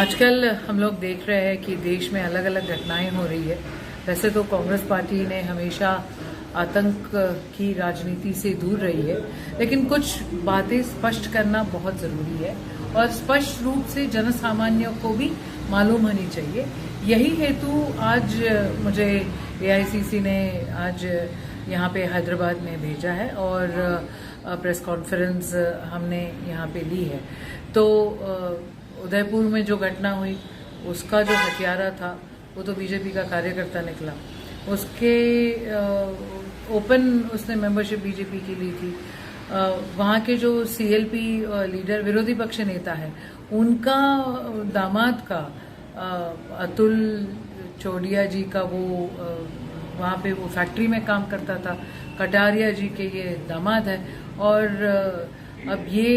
आजकल हम लोग देख रहे हैं कि देश में अलग अलग घटनाएं हो रही है। वैसे तो कांग्रेस पार्टी ने हमेशा आतंक की राजनीति से दूर रही है, लेकिन कुछ बातें स्पष्ट करना बहुत ज़रूरी है और स्पष्ट रूप से जनसामान्य को भी मालूम होनी चाहिए। यही हेतु आज मुझे एआईसीसी ने आज यहाँ पे हैदराबाद में भेजा है और प्रेस कॉन्फ्रेंस हमने यहाँ पे ली है। तो उदयपुर में जो घटना हुई उसका जो हत्यारा था वो तो बीजेपी का कार्यकर्ता निकला। उसके ओपन उसने मेंबरशिप बीजेपी की ली थी। वहाँ के जो सीएलपी लीडर विरोधी पक्ष नेता है उनका दामाद का अतुल चौड़िया जी का वो वहाँ पे वो फैक्ट्री में काम करता था। कटारिया जी के ये दामाद है और अब ये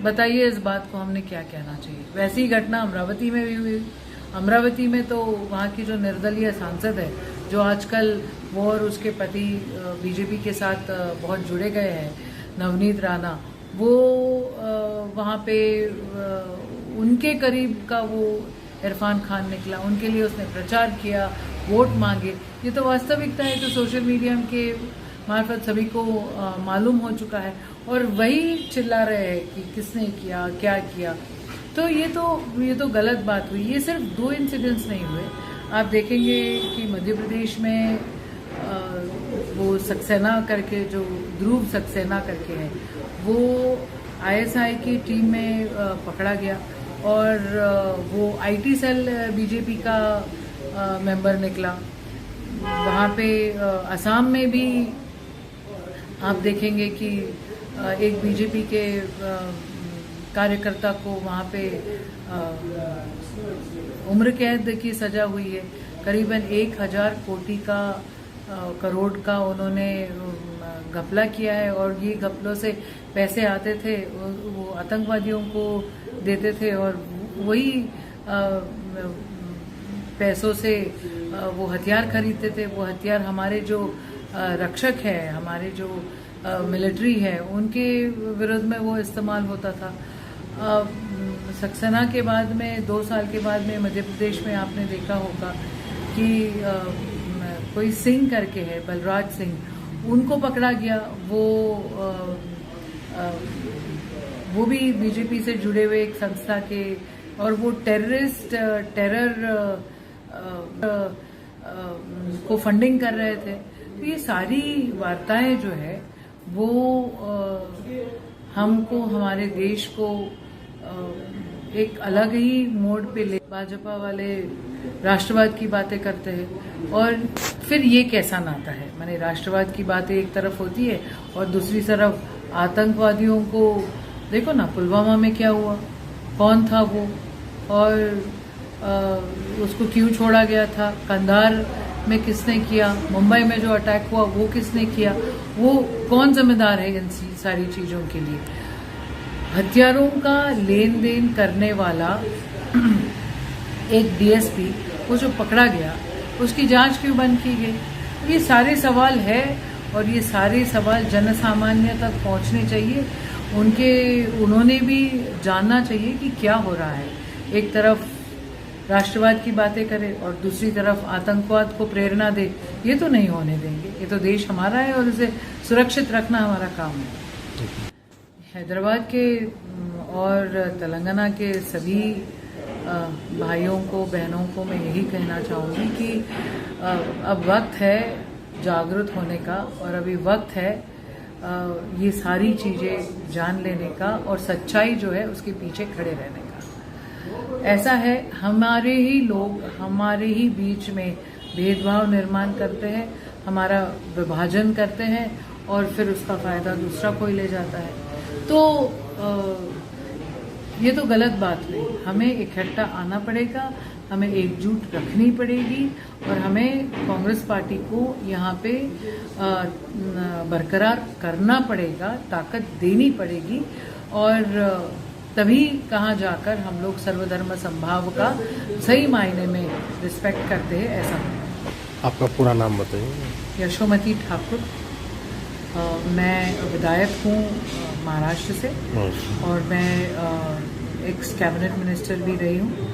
बताइए इस बात को हमने क्या कहना चाहिए। वैसी घटना अमरावती में भी हुई। अमरावती में तो वहाँ की जो निर्दलीय सांसद है जो आजकल वो और उसके पति बीजेपी के साथ बहुत जुड़े गए हैं, नवनीत राणा, वो वहाँ पे उनके करीब का वो इरफान खान निकला, उनके लिए उसने प्रचार किया, वोट मांगे। ये तो वास्तविकता है, तो सोशल मीडिया के मार्फत सभी को मालूम हो चुका है और वही चिल्ला रहे हैं कि किसने किया, क्या किया। तो ये तो गलत बात हुई। ये सिर्फ 2 इंसिडेंट्स नहीं हुए। आप देखेंगे कि मध्य प्रदेश में वो सक्सेना करके जो ध्रुव सक्सेना करके है वो आईएसआई की टीम में पकड़ा गया और वो आईटी सेल बीजेपी का मेंबर निकला। वहाँ पे असम में भी आप देखेंगे कि एक बीजेपी के कार्यकर्ता को वहाँ पे उम्र कैद की सजा हुई है। करीबन 1000 कोटि का करोड़ का उन्होंने घपला किया है और ये घपलों से पैसे आते थे वो आतंकवादियों को देते थे और वही पैसों से वो हथियार खरीदते थे। वो हथियार हमारे जो रक्षक है, हमारे जो मिलिट्री है, उनके विरुद्ध में वो इस्तेमाल होता था। सक्सेना के बाद में 2 साल के बाद में मध्य प्रदेश में आपने देखा होगा कि कोई सिंह करके है, बलराज सिंह, उनको पकड़ा गया। वो भी बीजेपी से जुड़े हुए एक संस्था के और वो टेरर को फंडिंग कर रहे थे। तो ये सारी वार्ताएं जो है वो हमको, हमारे देश को एक अलग ही मोड़ पे ले। भाजपा वाले राष्ट्रवाद की बातें करते हैं और फिर ये कैसा नाता है। माने राष्ट्रवाद की बातें एक तरफ होती है और दूसरी तरफ आतंकवादियों को देखो ना, पुलवामा में क्या हुआ, कौन था वो और उसको क्यों छोड़ा गया था, कंधार में किसने किया, मुंबई में जो अटैक हुआ वो किसने किया, वो कौन जिम्मेदार है इन सारी चीज़ों के लिए। हथियारों का लेन देन करने वाला एक डीएसपी वो जो पकड़ा गया उसकी जांच क्यों बंद की गई। ये सारे सवाल है और ये सारे सवाल जनसामान्य तक पहुंचने चाहिए। उन्होंने भी जानना चाहिए कि क्या हो रहा है। एक तरफ राष्ट्रवाद की बातें करे और दूसरी तरफ आतंकवाद को प्रेरणा दे, ये तो नहीं होने देंगे। ये तो देश हमारा है और इसे सुरक्षित रखना हमारा काम है। हैदराबाद के और तेलंगाना के सभी भाइयों को, बहनों को मैं यही कहना चाहूँगी कि अब वक्त है जागरूक होने का और अभी वक्त है ये सारी चीज़ें जान लेने का और सच्चाई जो है उसके पीछे खड़े रहने का। ऐसा है, हमारे ही लोग हमारे ही बीच में भेदभाव निर्माण करते हैं, हमारा विभाजन करते हैं और फिर उसका फ़ायदा दूसरा कोई ले जाता है। तो ये तो गलत बात हुई। हमें इकट्ठा आना पड़ेगा, हमें एकजुट रखनी पड़ेगी और हमें कांग्रेस पार्टी को यहाँ पे बरकरार करना पड़ेगा, ताकत देनी पड़ेगी और तभी कहाँ जाकर हम लोग सर्वधर्म समभाव का सही मायने में रिस्पेक्ट करते हैं। ऐसा आपका पूरा नाम बताइए। यशोमती ठाकुर, मैं विधायक हूँ महाराष्ट्र से और मैं एक्स कैबिनेट मिनिस्टर भी रही हूँ